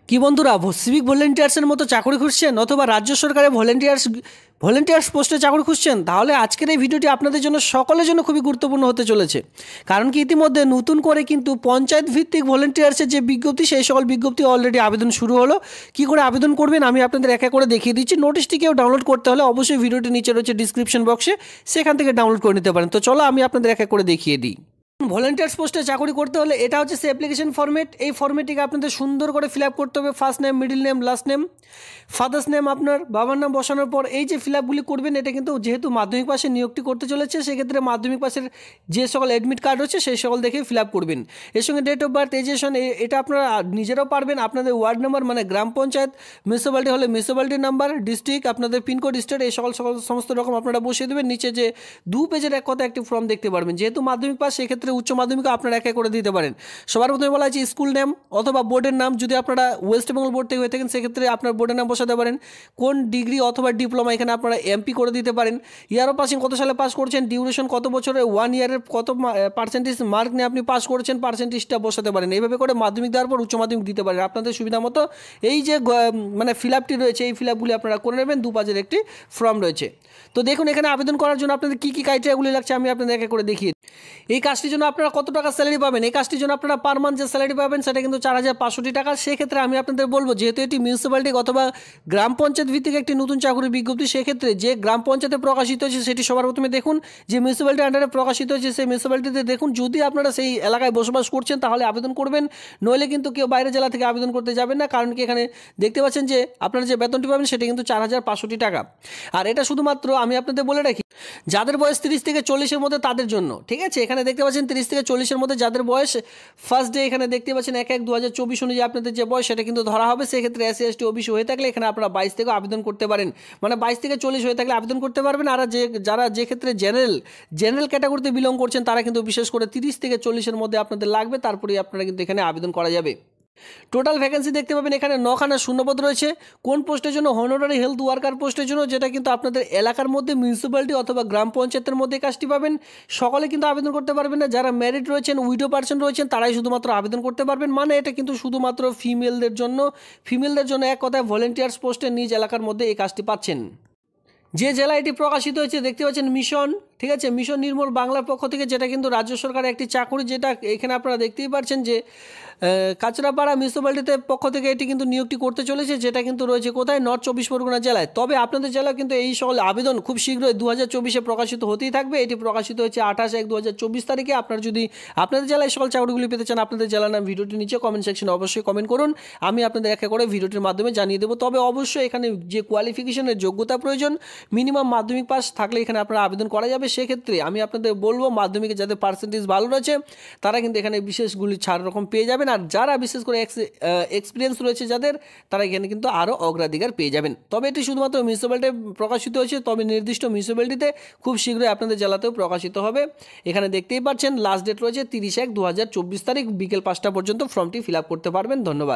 কি বন্ধুরা, সিভিক ভলেন্টিয়ার্সের মতো চাকরি খুঁজছেন অথবা রাজ্য সরকারের ভলেন্টিয়ার্স পোস্টে চাকরি খুঁজছেন, তাহলে আজকের এই ভিডিওটি আপনাদের জন্য সকলের জন্য খুবই গুরুত্বপূর্ণ হতে চলেছে। কারণ কি ইতিমধ্যে নতুন করে কিন্তু পঞ্চায়েত ভিত্তিক ভলেন্টিয়ার্সের যে বিজ্ঞপ্তি, সেই সকল বিজ্ঞপ্তি অলরেডি আবেদন শুরু হলো। কি করে আবেদন করবেন আমি আপনাদের এক এক করে দেখিয়ে দিচ্ছি। নোটিশটি কেউ ডাউনলোড করতে হলে অবশ্যই ভিডিওটি নিচে রয়েছে ডিসক্রিপশন বক্সে, সেখান থেকে ডাউনলোড করে নিতে পারেন। তো চলো আমি আপনাদের এক এক করে দেখিয়ে দিই। ভলেন্টিয়ার্স পোস্টে চাকরি করতে হলে এটা হচ্ছে সে অ্যাপ্লিকেশন ফর্মেট। এই ফর্মেটটিকে আপনাদের সুন্দর করে ফিল আপ করতে হবে। First name, middle name, last name, father's name, আপনার বাবার নাম বসানোর পর এই যে ফিল আপগুলি করবেন, এটা কিন্তু যেহেতু মাধ্যমিক পাশে নিয়োগটি করতে চলেছে, সেক্ষেত্রে মাধ্যমিক পাশের যে সকল অ্যাডমিট কার্ড রয়েছে সেই সকল দেখে ফিল আপ করবেন। এর সঙ্গে ডেট অফ বার্থ, এজুকেশন, এটা আপনারা নিজেরাও পারবেন। আপনাদের ওয়ার্ড নাম্বার মানে গ্রাম পঞ্চায়েত, মিউনিসিপ্যালিটি হলে মিউনিসিপ্যালিটির নাম্বার, ডিস্ট্রিক্ট, আপনাদের পিনকোড, স্টেট, এই সকল সমস্ত রকম আপনারা বসিয়ে দেবেন। নিচে যে 2 পেজের এক কথা একটি ফর্ম দেখতে পারবেন। যেহেতু মাধ্যমিক পাস, সেক্ষেত্রে উচ্চ মাধ্যমিক আপনারা এক এক করে দিতে পারেন। সবার প্রথমে বলা হয়েছে স্কুল নেম অথবা বোর্ডের নাম। যদি আপনারা ওয়েস্ট বেঙ্গল বোর্ড থেকে হয়ে থাকেন, সেক্ষেত্রে আপনার বোর্ডের নাম বসাতে পারেন। কোন ডিগ্রি অথবা ডিপ্লোমা, এখানে আপনারা এমপি করে দিতে পারেন। ইয়ার অফ পাসিং, কত সালে পাস করছেন, ডিউরেশন কত বছরে, 1 ইয়ারের কত পার্সেন্টেজ মার্ক নিয়ে আপনি পাস করেছেন, পার্সেন্টেজটা বসাতে পারেন। এইভাবে করে মাধ্যমিক দেওয়ার পর উচ্চ মাধ্যমিক দিতে পারেন আপনাদের সুবিধা মতো। এই যে মানে ফিল আপটি রয়েছে, এই ফিল আপগুলি আপনারা করে নেবেন। 2 পেজের একটি ফর্ম রয়েছে। তো দেখুন, এখানে আবেদন করার জন্য আপনাদের কী কী ক্রাইটেরিয়াগুলি লাগছে আমি আপনাদের এক এক করে দেখিয়ে। এই কাজটির জন্য আপনারা কত টাকা স্যালারি পাবেন? এই কাজটির জন্য আপনারা পার মান্থ যে স্যালারি পাবেন সেটা কিন্তু 4,500 টাকা। সেক্ষেত্রে আমি আপনাদের বলবো, যেহেতু এটি মিউনিসিপ্যালিটি অথবা গ্রাম পঞ্চায়েত ভিত্তিক একটি নতুন চাকরির বিজ্ঞপ্তি, সেক্ষেত্রে যে গ্রাম পঞ্চায়েতে প্রকাশিত হয়েছে সেটি সবার প্রথমে দেখুন। যে মিউনিসিপ্যালিটির আন্ডারে প্রকাশিত হয়েছে সেই মিউনিসিপ্যালিটিতে দেখুন। যদি আপনারা সেই এলাকায় বসবাস করছেন তাহলে আবেদন করবেন, নইলে কিন্তু কেউ বাইরের জেলা থেকে আবেদন করতে যাবেন না। কারণ কি, এখানে দেখতে পাচ্ছেন যে আপনারা যে বেতনটি পাবেন সেটা কিন্তু 4,500 টাকা। আর এটা শুধুমাত্র আমি আপনাদের বলে রাখি, যাদের বয়স 30 থেকে 40-এর মধ্যে তাদের জন্য, ঠিক আছে? এখানে দেখতে পাচ্ছেন 30 থেকে 40-এর মধ্যে যাদের বয়স, ফার্স্ট ডে এখানে দেখতে পাচ্ছেন 1/1/2024 অনুযায়ী আপনাদের যে বয়স সেটা কিন্তু ধরা হবে। সেক্ষেত্রে SC ST OBC হয়ে থাকলে এখানে আপনারা 22 থেকে আবেদন করতে পারেন, মানে 22 থেকে 40 হয়ে থাকলে আবেদন করতে পারবেন। আর যারা যে ক্ষেত্রে জেনারেল ক্যাটাগরিতে বিলং করছেন, তারা কিন্তু বিশেষ করে 30 থেকে 40-এর মধ্যে আপনাদের লাগবে, তারপরেই আপনারা কিন্তু এখানে আবেদন করা যাবে। টোটাল ভ্যাকেন্সি দেখতে পাবেন এখানে 9খানা শূন্যপদ রয়েছে। কোন পোস্টের জন্য? হনোরারি হেলথ ওয়ার্কার পোস্টের জন্য, যেটা কিন্তু আপনাদের এলাকার মধ্যে মিউনিসিপ্যালিটি অথবা গ্রাম পঞ্চায়েতের মধ্যে কাজটি পাবেন। সকলে কিন্তু আবেদন করতে পারবেন না। যারা ম্যারিড রয়েছেন, উইডো পার্সন রয়েছেন, তারাই শুধুমাত্র আবেদন করতে পারবেন। মানে এটা কিন্তু শুধুমাত্র ফিমেলদের জন্য এক কথায় ভলেন্টিয়ার্স পোস্টে নিজ এলাকার মধ্যে এই কাজটি পাচ্ছেন। যে জেলা এটি প্রকাশিত হয়েছে দেখতে পাচ্ছেন মিশন, ঠিক আছে? মিশন নির্মল বাংলার পক্ষ থেকে, যেটা কিন্তু রাজ্য সরকারের একটি চাকরি, যেটা এখানে আপনারা দেখতেই পাচ্ছেন যে কাঁচরাপাড়া মিউনিসিপ্যালিটিতে পক্ষ থেকে এটি কিন্তু নিয়োগটি করতে চলেছে, যেটা কিন্তু রয়েছে কোথায়? নর্থ 24 পরগনা জেলায়। তবে আপনাদের জেলায় কিন্তু এই সকল আবেদন খুব শীঘ্রই 2024-এ প্রকাশিত হতেই থাকবে। এটি প্রকাশিত হয়েছে 28/1/2024 তারিখে। আপনারা যদি আপনাদের জেলায় সকল চাকরিগুলি পেতে চান, আপনাদের জেলার নাম ভিডিওটির নিচে কমেন্ট সেকশনে অবশ্যই কমেন্ট করুন, আমি আপনাদের এক এক করে ভিডিওটির মাধ্যমে জানিয়ে দেবো। তবে অবশ্যই এখানে যে কোয়ালিফিকেশনের যোগ্যতা প্রয়োজন, মিনিমাম মাধ্যমিক পাস থাকলে এখানে আপনারা আবেদন করা যাবে। সেক্ষেত্রে আমি আপনাদের বলবো, মাধ্যমিকে যাদের পার্সেন্টেজ ভালো রয়েছে তারা কিন্তু এখানে বিশেষগুলি ছাড় রকম পেয়ে যাবেন। আর যারা বিশেষ করে এক্সপিরিয়েন্স রয়েছে যাদের, তারা এখানে কিন্তু আরও অগ্রাধিকার পেয়ে যাবেন। তবে এটি শুধুমাত্র মিউনিসিপ্যালিটি প্রকাশিত হয়েছে, তবে নির্দিষ্ট মিউনিসিপ্যালিটিতে খুব শীঘ্রই আপনাদের জেলাতেও প্রকাশিত হবে। এখানে দেখতেই পাচ্ছেন লাস্ট ডেট রয়েছে 30/1/2024 তারিখ, বিকেল 5টা পর্যন্ত ফর্মটি ফিল আপ করতে পারবেন। ধন্যবাদ।